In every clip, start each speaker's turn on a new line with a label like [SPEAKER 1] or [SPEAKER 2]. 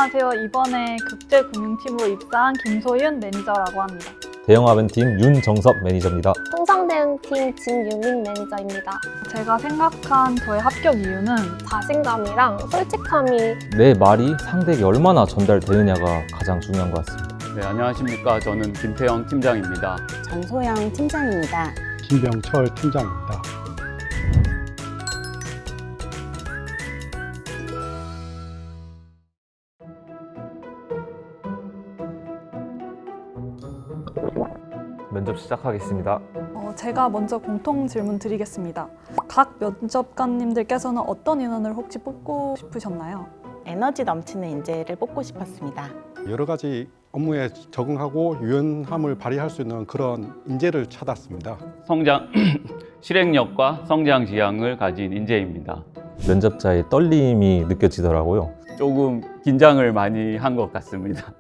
[SPEAKER 1] 안녕하세요. 이번에 국제금융팀으로 입사한 김소윤 매니저라고 합니다.
[SPEAKER 2] 대형화벤팀 윤정섭 매니저입니다.
[SPEAKER 3] 통상대응팀 진유민 매니저입니다.
[SPEAKER 1] 제가 생각한 저의 합격 이유는
[SPEAKER 3] 자신감이랑 솔직함이
[SPEAKER 2] 내 말이 상대에게 얼마나 전달되느냐가 가장 중요한 것 같습니다.
[SPEAKER 4] 네, 안녕하십니까. 저는 김태형 팀장입니다.
[SPEAKER 5] 정소영 팀장입니다.
[SPEAKER 6] 김병철 팀장입니다.
[SPEAKER 2] 면접 시작하겠습니다.
[SPEAKER 1] 제가 먼저 공통 질문 드리겠습니다. 각 면접관님들께서는 어떤 인원을 혹시 뽑고 싶으셨나요?
[SPEAKER 5] 에너지 넘치는 인재를 뽑고 싶었습니다.
[SPEAKER 6] 여러 가지 업무에 적응하고 유연함을 발휘할 수 있는 그런 인재를 찾았습니다.
[SPEAKER 4] 성장 실행력과 성장 지향을 가진 인재입니다.
[SPEAKER 2] 면접자의 떨림이 느껴지더라고요.
[SPEAKER 4] 조금 긴장을 많이 한 것 같습니다.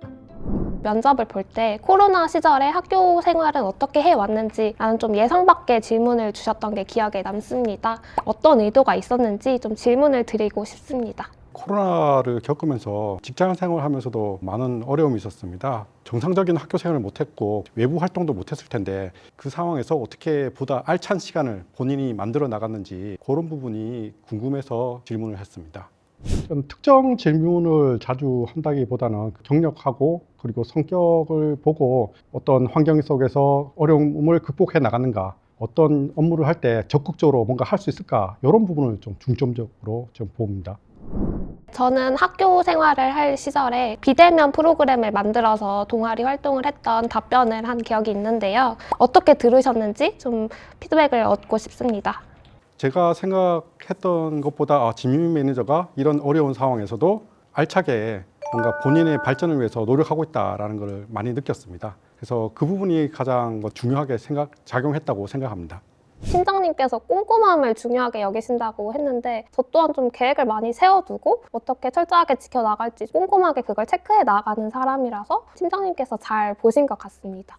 [SPEAKER 3] 면접을 볼 때 코로나 시절에 학교 생활은 어떻게 해왔는지 라는 좀 예상 밖의 질문을 주셨던 게 기억에 남습니다. 어떤 의도가 있었는지 좀 질문을 드리고 싶습니다.
[SPEAKER 6] 코로나를 겪으면서 직장 생활하면서도 많은 어려움이 있었습니다. 정상적인 학교 생활을 못했고 외부 활동도 못했을 텐데 그 상황에서 어떻게 보다 알찬 시간을 본인이 만들어 나갔는지 그런 부분이 궁금해서 질문을 했습니다. 저는 특정 질문을 자주 한다기보다는 경력하고 그리고 성격을 보고 어떤 환경 속에서 어려움을 극복해 나가는가, 어떤 업무를 할 때 적극적으로 뭔가 할 수 있을까, 이런 부분을 좀 중점적으로 좀 봅니다.
[SPEAKER 3] 저는 학교 생활을 할 시절에 비대면 프로그램을 만들어서 동아리 활동을 했던 답변을 한 기억이 있는데요. 어떻게 들으셨는지 좀 피드백을 얻고 싶습니다.
[SPEAKER 6] 제가 생각했던 것보다 진유민 매니저가 이런 어려운 상황에서도 알차게 뭔가 본인의 발전을 위해서 노력하고 있다는 걸 많이 느꼈습니다. 그래서 그 부분이 가장 중요하게 작용했다고 생각합니다.
[SPEAKER 3] 팀장님께서 꼼꼼함을 중요하게 여기신다고 했는데 저 또한 좀 계획을 많이 세워두고 어떻게 철저하게 지켜나갈지 꼼꼼하게 그걸 체크해 나가는 사람이라서 팀장님께서 잘 보신 것 같습니다.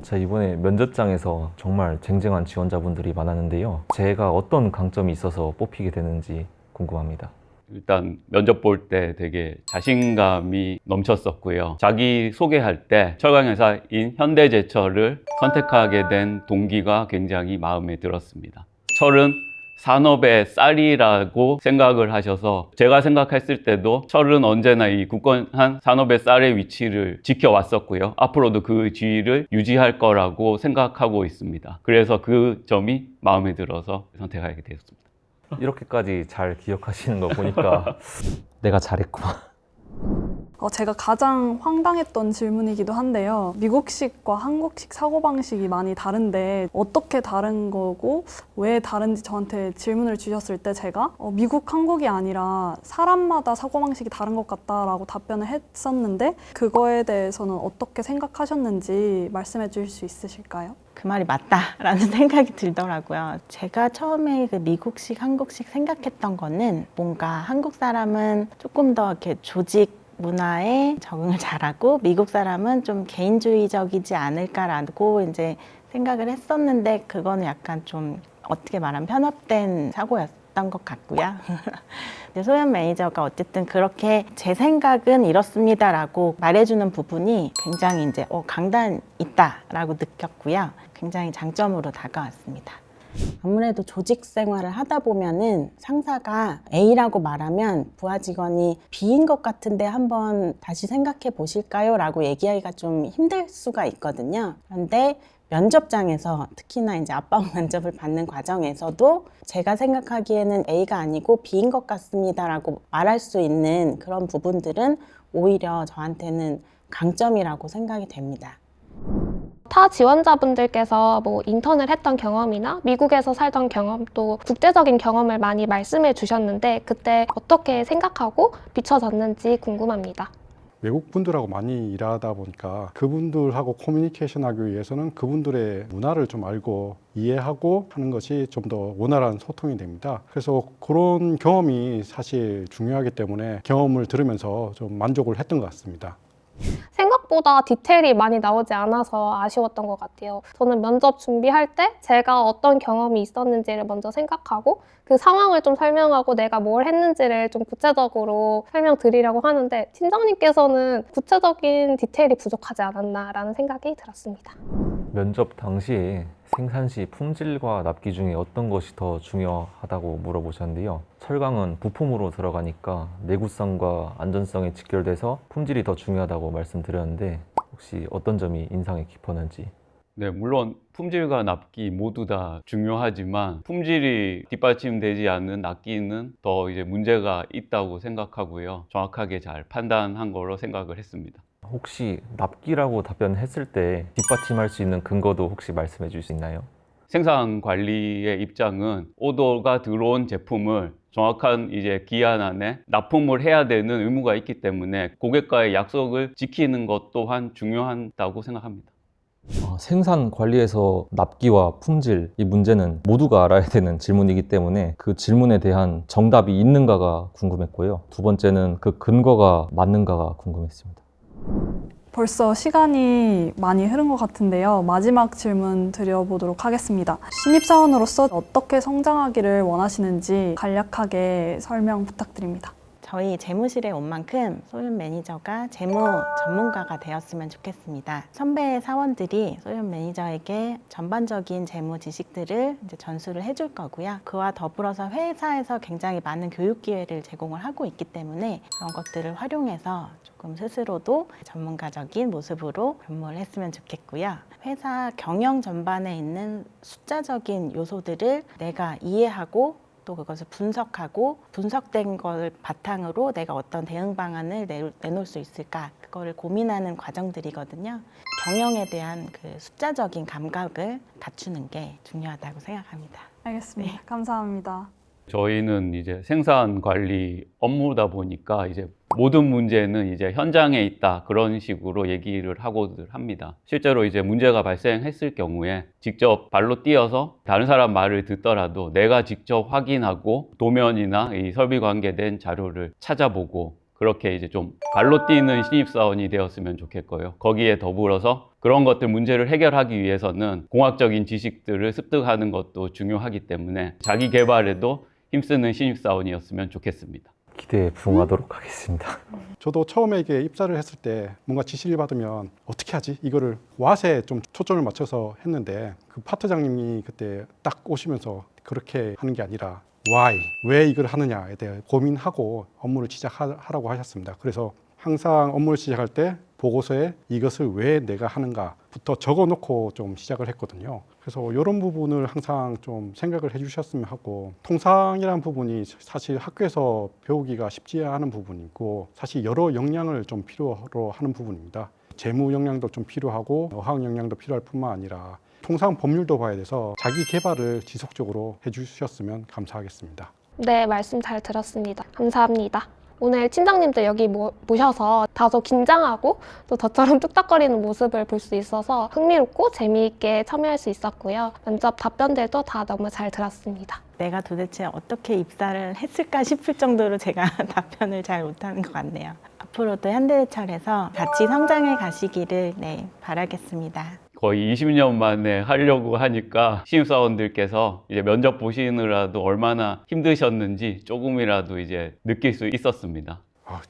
[SPEAKER 2] 제가 이번에 면접장에서 정말 쟁쟁한 지원자분들이 많았는데요. 제가 어떤 강점이 있어서 뽑히게 되는지 궁금합니다.
[SPEAKER 4] 일단 면접 볼 때 되게 자신감이 넘쳤었고요. 자기 소개할 때 철강회사인 현대제철을 선택하게 된 동기가 굉장히 마음에 들었습니다. 철은 산업의 쌀이라고 생각을 하셔서 제가 생각했을 때도 철은 언제나 이 굳건한 산업의 쌀의 위치를 지켜왔었고요. 앞으로도 그 지위를 유지할 거라고 생각하고 있습니다. 그래서 그 점이 마음에 들어서 선택하게 되었습니다.
[SPEAKER 2] 이렇게까지 잘 기억하시는 거 보니까 내가 잘했구만.
[SPEAKER 1] 제가 가장 황당했던 질문이기도 한데요. 미국식과 한국식 사고방식이 많이 다른데 어떻게 다른 거고 왜 다른지 저한테 질문을 주셨을 때 제가 미국, 한국이 아니라 사람마다 사고방식이 다른 것 같다라고 답변을 했었는데 그거에 대해서는 어떻게 생각하셨는지 말씀해 주실 수 있으실까요?
[SPEAKER 5] 그 말이 맞다라는 생각이 들더라고요. 제가 처음에 그 미국식, 한국식 생각했던 거는 뭔가 한국 사람은 조금 더 이렇게 조직 문화에 적응을 잘하고 미국 사람은 좀 개인주의적이지 않을까라고 이제 생각을 했었는데 그거는 약간 좀 어떻게 말하면 편협된 사고였던 것 같고요. 근데 소연 매니저가 어쨌든 그렇게 제 생각은 이렇습니다라고 말해주는 부분이 굉장히 이제 강단 있다라고 느꼈고요. 굉장히 장점으로 다가왔습니다. 아무래도 조직 생활을 하다 보면은 상사가 A라고 말하면 부하 직원이 B인 것 같은데 한번 다시 생각해 보실까요? 라고 얘기하기가 좀 힘들 수가 있거든요. 그런데 면접장에서 특히나 이제 압박 면접을 받는 과정에서도 제가 생각하기에는 A가 아니고 B인 것 같습니다 라고 말할 수 있는 그런 부분들은 오히려 저한테는 강점이라고 생각이 됩니다.
[SPEAKER 3] 타 지원자분들께서 뭐 인턴을 했던 경험이나 미국에서 살던 경험 또 국제적인 경험을 많이 말씀해 주셨는데 그때 어떻게 생각하고 비춰졌는지 궁금합니다.
[SPEAKER 6] 외국 분들하고 많이 일하다 보니까 그분들하고 커뮤니케이션 하기 위해서는 그분들의 문화를 좀 알고 이해하고 하는 것이 좀 더 원활한 소통이 됩니다. 그래서 그런 경험이 사실 중요하기 때문에 경험을 들으면서 좀 만족을 했던 것 같습니다.
[SPEAKER 3] 생각보다 디테일이 많이 나오지 않아서 아쉬웠던 것 같아요. 저는 면접 준비할 때 제가 어떤 경험이 있었는지를 먼저 생각하고 그 상황을 좀 설명하고 내가 뭘 했는지를 좀 구체적으로 설명드리려고 하는데 팀장님께서는 구체적인 디테일이 부족하지 않았나라는 생각이 들었습니다.
[SPEAKER 2] 면접 당시에 생산 시 품질과 납기 중에 어떤 것이 더 중요하다고 물어보셨는데요. 철강은 부품으로 들어가니까 내구성과 안전성이 직결돼서 품질이 더 중요하다고 말씀드렸는데 혹시 어떤 점이 인상이 깊었는지.
[SPEAKER 4] 네, 물론 품질과 납기 모두 다 중요하지만 품질이 뒷받침되지 않는 납기는 더 이제 문제가 있다고 생각하고요. 정확하게 잘 판단한 거로 생각을 했습니다.
[SPEAKER 2] 혹시 납기라고 답변했을 때 뒷받침할 수 있는 근거도 혹시 말씀해 주실 수 있나요?
[SPEAKER 4] 생산 관리의 입장은 오더가 들어온 제품을 정확한 이제 기한 안에 납품을 해야 되는 의무가 있기 때문에 고객과의 약속을 지키는 것 또한 중요하다고 생각합니다.
[SPEAKER 2] 생산 관리에서 납기와 품질 이 문제는 모두가 알아야 되는 질문이기 때문에 그 질문에 대한 정답이 있는가가 궁금했고요. 두 번째는 그 근거가 맞는가가 궁금했습니다.
[SPEAKER 1] 벌써 시간이 많이 흐른 것 같은데요. 마지막 질문 드려보도록 하겠습니다. 신입사원으로서 어떻게 성장하기를 원하시는지 간략하게 설명 부탁드립니다.
[SPEAKER 5] 저희 재무실에 온 만큼 소윤 매니저가 재무 전문가가 되었으면 좋겠습니다. 선배 사원들이 소윤 매니저에게 전반적인 재무 지식들을 이제 전수를 해줄 거고요. 그와 더불어서 회사에서 굉장히 많은 교육 기회를 제공을 하고 있기 때문에 그런 것들을 활용해서 조금 스스로도 전문가적인 모습으로 근무를 했으면 좋겠고요. 회사 경영 전반에 있는 숫자적인 요소들을 내가 이해하고 또 그것을 분석하고 분석된 걸 바탕으로 내가 어떤 대응 방안을 내놓을 수 있을까 그거를 고민하는 과정들이거든요. 경영에 대한 그 숫자적인 감각을 갖추는 게 중요하다고 생각합니다.
[SPEAKER 1] 알겠습니다.
[SPEAKER 5] 네.
[SPEAKER 1] 감사합니다.
[SPEAKER 4] 저희는 이제 생산 관리 업무다 보니까 이제 모든 문제는 이제 현장에 있다 그런 식으로 얘기를 하고들 합니다. 실제로 이제 문제가 발생했을 경우에 직접 발로 뛰어서 다른 사람 말을 듣더라도 내가 직접 확인하고 도면이나 이 설비 관계된 자료를 찾아보고 그렇게 이제 좀 발로 뛰는 신입사원이 되었으면 좋겠고요. 거기에 더불어서 그런 것들 문제를 해결하기 위해서는 공학적인 지식들을 습득하는 것도 중요하기 때문에 자기 개발에도 힘쓰는 신입사원이었으면 좋겠습니다.
[SPEAKER 2] 기대에 부응하도록 하겠습니다.
[SPEAKER 6] 저도 처음에 이게 입사를 했을 때 뭔가 지시를 받으면 어떻게 하지? 이거를 왓에 좀 초점을 맞춰서 했는데 그 파트장님이 그때 딱 오시면서 그렇게 하는 게 아니라 why, 왜 이걸 하느냐에 대해 고민하고 업무를 시작하라고 하셨습니다. 그래서 항상 업무를 시작할 때 보고서에 이것을 왜 내가 하는가부터 적어놓고 좀 시작을 했거든요. 그래서 이런 부분을 항상 좀 생각을 해주셨으면 하고 통상이라는 부분이 사실 학교에서 배우기가 쉽지 않은 부분이고 사실 여러 역량을 좀 필요로 하는 부분입니다. 재무 역량도 좀 필요하고 어학 역량도 필요할 뿐만 아니라 통상 법률도 봐야 돼서 자기 개발을 지속적으로 해주셨으면 감사하겠습니다.
[SPEAKER 3] 네, 말씀 잘 들었습니다. 감사합니다. 오늘 팀장님들 여기 모셔서 다소 긴장하고 또 저처럼 뚝딱거리는 모습을 볼 수 있어서 흥미롭고 재미있게 참여할 수 있었고요. 면접 답변들도 다 너무 잘 들었습니다.
[SPEAKER 5] 내가 도대체 어떻게 입사를 했을까 싶을 정도로 제가 답변을 잘 못하는 것 같네요. 앞으로도 현대제철에서 같이 성장해 가시기를 바라겠습니다.
[SPEAKER 4] 거의 20년 만에 하려고 하니까 신입사원들께서 이제 면접 보시느라도 얼마나 힘드셨는지 조금이라도 이제 느낄 수 있었습니다.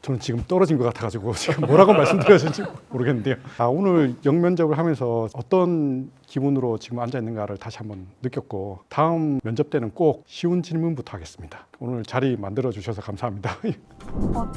[SPEAKER 6] 저는 지금 떨어진 것 같아가지고 지금 뭐라고 말씀드려야 될지 모르겠는데요. 오늘 영면접을 하면서 어떤 기분으로 지금 앉아 있는가를 다시 한번 느꼈고 다음 면접 때는 꼭 쉬운 질문부터 하겠습니다. 오늘 자리 만들어 주셔서 감사합니다.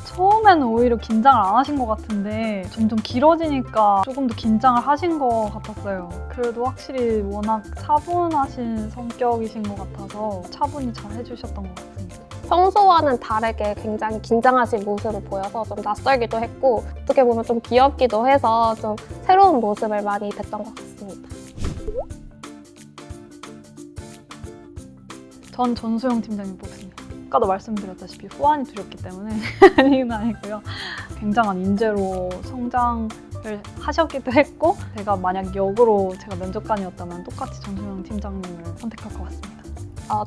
[SPEAKER 7] 처음에는 오히려 긴장을 안 하신 것 같은데 점점 길어지니까 조금 더 긴장을 하신 것 같았어요. 그래도 확실히 워낙 차분하신 성격이신 것 같아서 차분히 잘 해주셨던 것 같습니다.
[SPEAKER 3] 평소와는 다르게 굉장히 긴장하신 모습을 보여서 좀 낯설기도 했고 어떻게 보면 좀 귀엽기도 해서 좀 새로운 모습을 많이 뵀던 것 같습니다.
[SPEAKER 7] 전 전소영 팀장님 뽑습니다. 아까도 말씀드렸다시피 후안이 두렵기 때문에 아니긴 아니고요. 굉장한 인재로 성장을 하셨기도 했고 제가 만약 역으로 제가 면접관이었다면 똑같이 전소영 팀장님을 선택할 것 같습니다.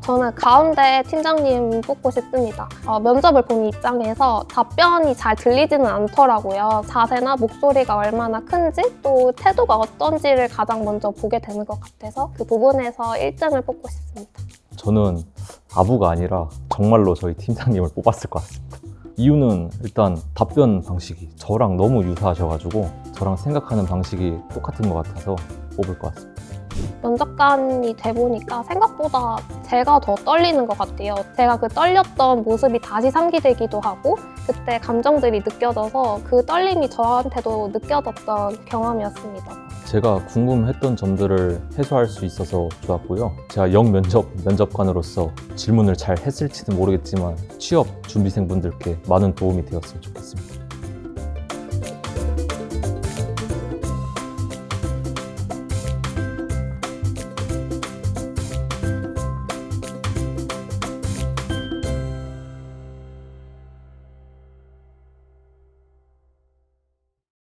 [SPEAKER 3] 저는 가운데 팀장님 뽑고 싶습니다. 면접을 본 입장에서 답변이 잘 들리지는 않더라고요. 자세나 목소리가 얼마나 큰지 또 태도가 어떤지를 가장 먼저 보게 되는 것 같아서 그 부분에서 1등을 뽑고 싶습니다.
[SPEAKER 2] 저는 아부가 아니라 정말로 저희 팀장님을 뽑았을 것 같습니다. 이유는 일단 답변 방식이 저랑 너무 유사하셔가지고 저랑 생각하는 방식이 똑같은 것 같아서 뽑을 것 같습니다.
[SPEAKER 3] 면접관이 돼보니까 생각보다 제가 더 떨리는 것 같아요. 제가 그 떨렸던 모습이 다시 상기되기도 하고 그때 감정들이 느껴져서 그 떨림이 저한테도 느껴졌던 경험이었습니다.
[SPEAKER 2] 제가 궁금했던 점들을 해소할 수 있어서 좋았고요. 제가 면접관으로서 질문을 잘 했을지는 모르겠지만 취업 준비생분들께 많은 도움이 되었으면 좋겠습니다.